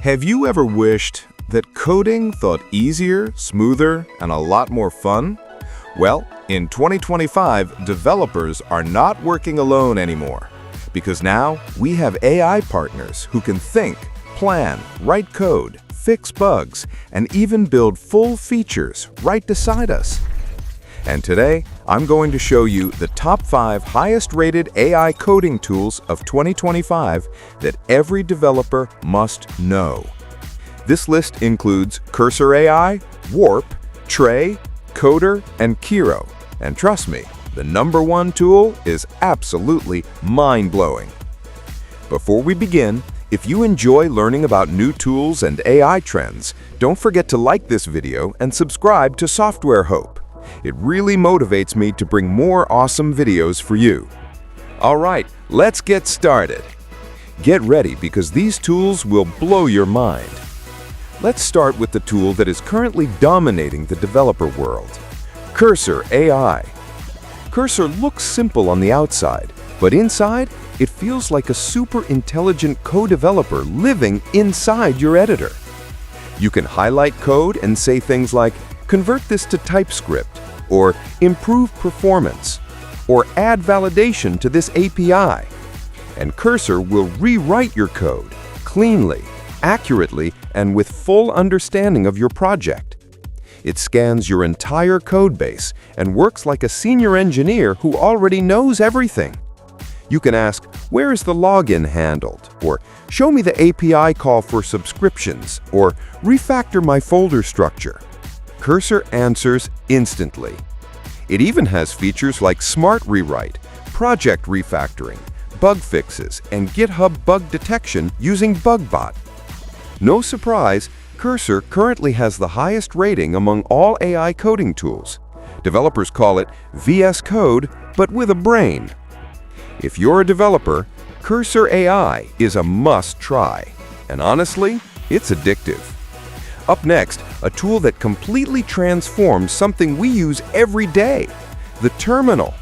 Have you ever wished that coding thought easier, smoother, and a lot more fun? Well, in 2025, developers are not working alone anymore, because now we have AI partners who can think, plan, write code, fix bugs, and even build full features right beside us. And today, I'm going to show you the top 5 highest-rated AI coding tools of 2025 that every developer must know. This list includes Cursor AI, Warp, TRAE, Qoder, and Kiro. And trust me, the #1 tool is absolutely mind-blowing. Before we begin, if you enjoy learning about new tools and AI trends, don't forget to like this video and subscribe to SoftwareHope. It really motivates me to bring more awesome videos for you. All right, let's get started. Get ready because these tools will blow your mind. Let's start with the tool that is currently dominating the developer world, Cursor AI. Cursor looks simple on the outside, but inside, it feels like a super intelligent co-developer living inside your editor. You can highlight code and say things like, convert this to TypeScript, or improve performance, or add validation to this API. And Cursor will rewrite your code cleanly, accurately, and with full understanding of your project. It scans your entire code base and works like a senior engineer who already knows everything. You can ask, where is the login handled? Or show me the API call for subscriptions, or refactor my folder structure. Cursor answers instantly. It even has features like Smart Rewrite, Project Refactoring, bug fixes, and GitHub bug detection using BugBot. No surprise, Cursor currently has the highest rating among all AI coding tools. Developers call it VS Code, but with a brain. If you're a developer, Cursor AI is a must-try. And honestly, it's addictive. Up next, a tool that completely transforms something we use every day, the terminal.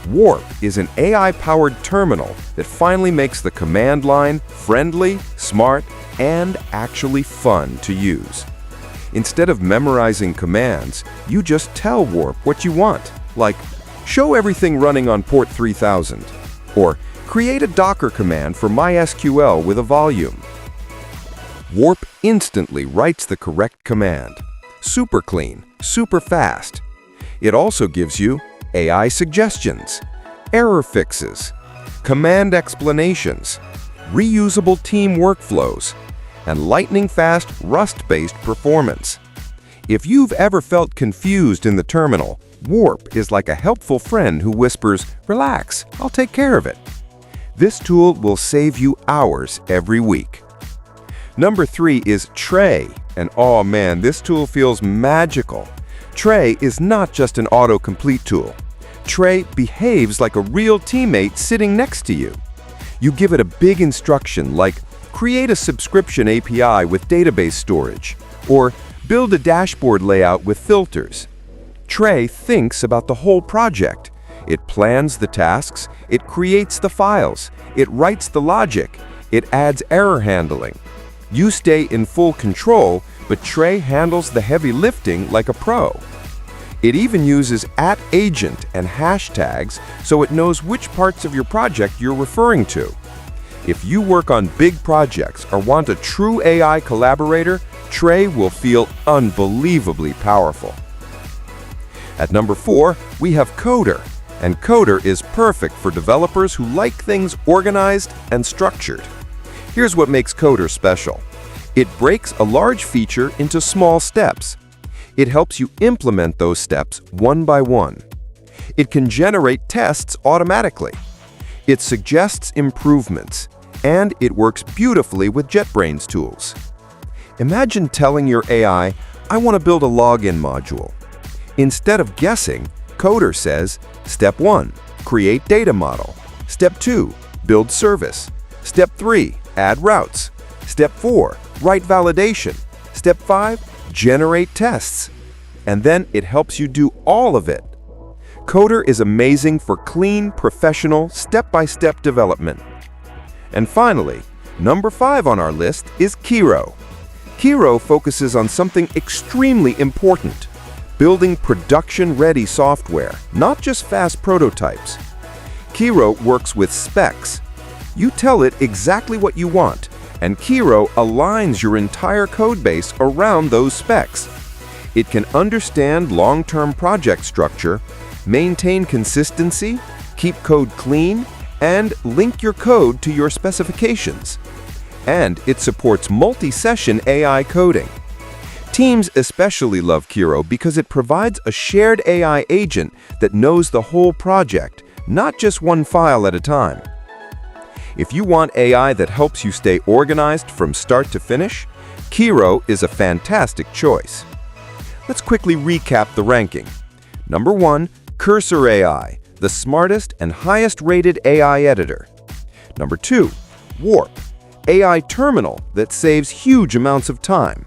Warp is an AI-powered terminal that finally makes the command line friendly, smart, and actually fun to use. Instead of memorizing commands, you just tell Warp what you want, like, show everything running on port 3000, or create a Docker command for MySQL with a volume. Warp instantly writes the correct command. Super clean, super fast. It also gives you AI suggestions, error fixes, command explanations, reusable team workflows, and lightning-fast Rust-based performance. If you've ever felt confused in the terminal, Warp is like a helpful friend who whispers, relax, I'll take care of it. This tool will save you hours every week. Number 3 is TRAE, and oh man, this tool feels magical. TRAE is not just an autocomplete tool. TRAE behaves like a real teammate sitting next to you. You give it a big instruction like, create a subscription API with database storage, or build a dashboard layout with filters. TRAE thinks about the whole project. It plans the tasks, it creates the files, it writes the logic, it adds error handling. You stay in full control, but TRAE handles the heavy lifting like a pro. It even uses @agent and hashtags so it knows which parts of your project you're referring to. If you work on big projects or want a true AI collaborator, TRAE will feel unbelievably powerful. At number 4, we have Qoder, and Qoder is perfect for developers who like things organized and structured. Here's what makes Qoder special. It breaks a large feature into small steps. It helps you implement those steps one by one. It can generate tests automatically. It suggests improvements, and it works beautifully with JetBrains tools. Imagine telling your AI, I want to build a login module. Instead of guessing, Qoder says, Step 1, create data model. Step 2, build service. Step 3, add routes. Step 4, write validation. Step 5, generate tests. And then it helps you do all of it. Qoder is amazing for clean, professional, step-by-step development. And finally, Number 5 on our list is Kiro. Kiro focuses on something extremely important: building production-ready software, not just fast prototypes. Kiro works with specs. You tell it exactly what you want, and Kiro aligns your entire codebase around those specs. It can understand long-term project structure, maintain consistency, keep code clean, and link your code to your specifications. And it supports multi-session AI coding. Teams especially love Kiro because it provides a shared AI agent that knows the whole project, not just one file at a time. If you want AI that helps you stay organized from start to finish, Kiro is a fantastic choice. Let's quickly recap the ranking. Number 1, Cursor AI, the smartest and highest-rated AI editor. Number 2, Warp, AI terminal that saves huge amounts of time.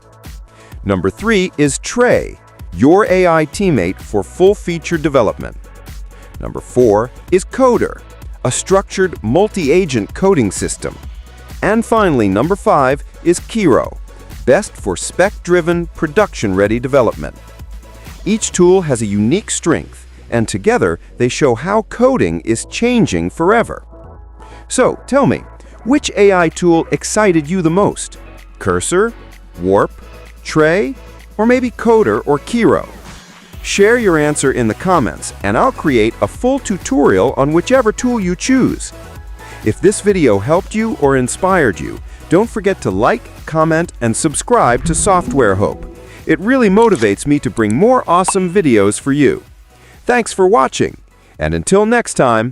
Number 3 is TRAE, your AI teammate for full-feature development. Number 4 is Qoder, a structured multi-agent coding system. And finally, number 5 is Kiro, best for spec-driven, production-ready development. Each tool has a unique strength, and together they show how coding is changing forever. So, tell me, which AI tool excited you the most? Cursor, Warp, TRAE, or maybe Qoder or Kiro? Share your answer in the comments, and I'll create a full tutorial on whichever tool you choose. If this video helped you or inspired you, don't forget to like, comment, and subscribe to SoftwareHope. It really motivates me to bring more awesome videos for you. Thanks for watching, and until next time,